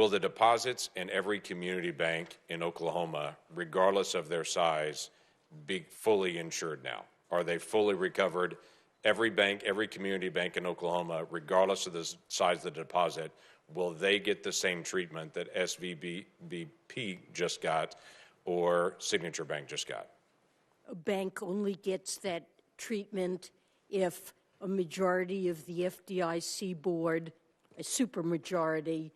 will the deposits in every community bank in Oklahoma, regardless of their size, be fully insured now? Are they fully recovered? Every bank, every community bank in Oklahoma, regardless of the size of the deposit, will they get the same treatment that SVBP just got or Signature Bank just got? A bank only gets that treatment if a majority of the FDIC board, a supermajority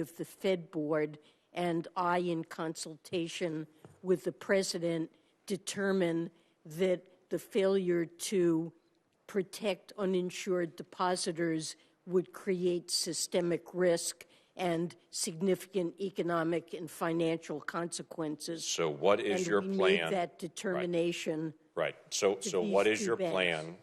of the Fed board, and I, in consultation with the president, determine that the failure to protect uninsured depositors would create systemic risk and significant economic and financial consequences. So what is your plan? And we made that determination. Right. So what is your plan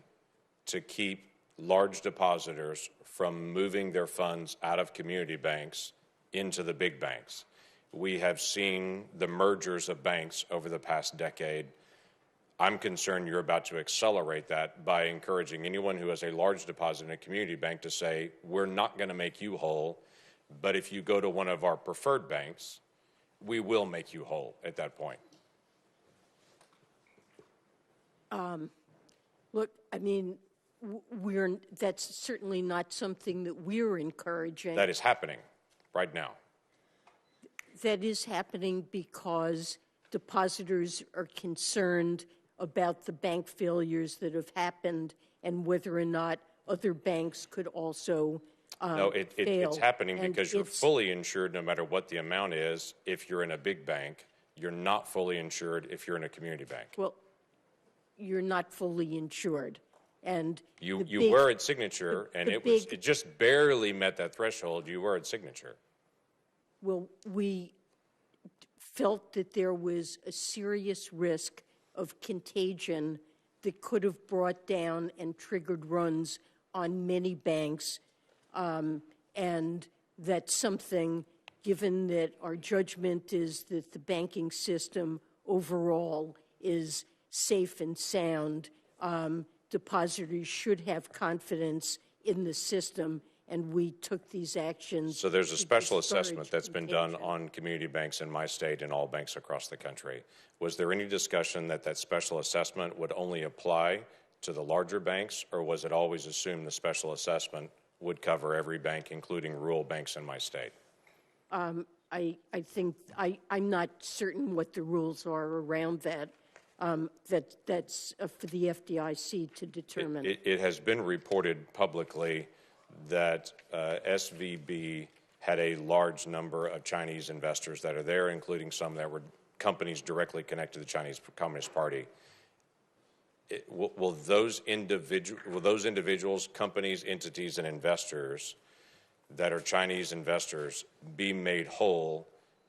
to keep large depositors from moving their funds out of community banks into the big banks? We have seen the mergers of banks over the past decade. I'm concerned you're about to accelerate that by encouraging anyone who has a large deposit in a community bank to say, we're not going to make you whole, but if you go to one of our preferred banks, we will make you whole at that point. Look, I mean, that's certainly not something that we're encouraging. That is happening right now. That is happening because depositors are concerned about the bank failures that have happened and whether or not other banks could also No, fail. it's happening because you're fully insured no matter what the amount is if you're in a big bank. You're not fully insured if you're in a community bank. Well, you're not fully insured. And you were at Signature, and it just barely met that threshold. You were at Signature. Well, we felt that there was a serious risk of contagion that could have brought down and triggered runs on many banks, and that's something, given that our judgment is that the banking system overall is safe and sound, depositors should have confidence in the system, and we took these actions. So there's a special assessment that's been done on community banks in my state and all banks across the country. Was there any discussion that that special assessment would only apply to the larger banks, or was it always assumed the special assessment would cover every bank, including rural banks in my state? I think I'm not certain what the rules are around that. That's for the FDIC to determine. It has been reported publicly that SVB had a large number of Chinese investors that are there, including some that were companies directly connected to the Chinese Communist Party. Will those individuals, companies, entities, and investors that are Chinese investors be made whole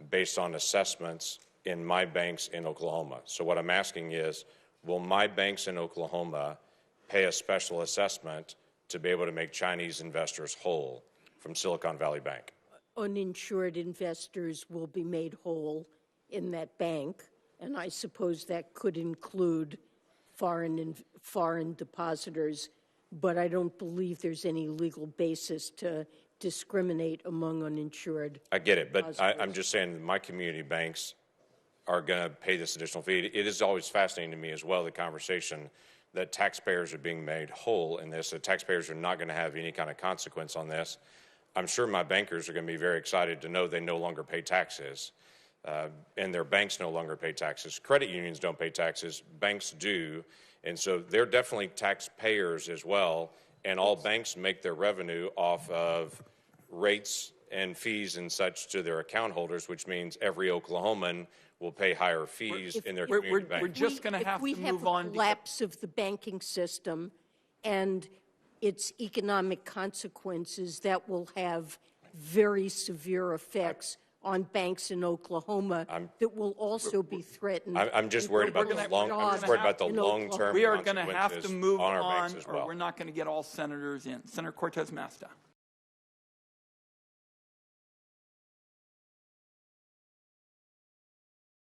based on assessments in my banks in Oklahoma? So what I'm asking is, will my banks in Oklahoma pay a special assessment to be able to make Chinese investors whole from Silicon Valley Bank? Uninsured investors will be made whole in that bank, and I suppose that could include foreign depositors, but I don't believe there's any legal basis to discriminate among uninsured. I get it, but I'm just saying my community banks are going to pay this additional fee. It is always fascinating to me as well, the conversation that taxpayers are being made whole in this, that taxpayers are not going to have any kind of consequence on this. I'm sure my bankers are going to be very excited to know they no longer pay taxes, and their banks no longer pay taxes. Credit unions don't pay taxes, banks do, and so they're definitely taxpayers as well, and all banks make their revenue off of rates and fees and such to their account holders, which means every Oklahoman will pay higher fees in their community bank. We're just going to have to move on. If we have a collapse of the banking system and its economic consequences, that will have very severe effects on banks in Oklahoma that will also be threatened. I'm just worried about the long-term We are going to have to move on our on, banks as well. or we're not going to get all senators in. Senator Cortez Masto.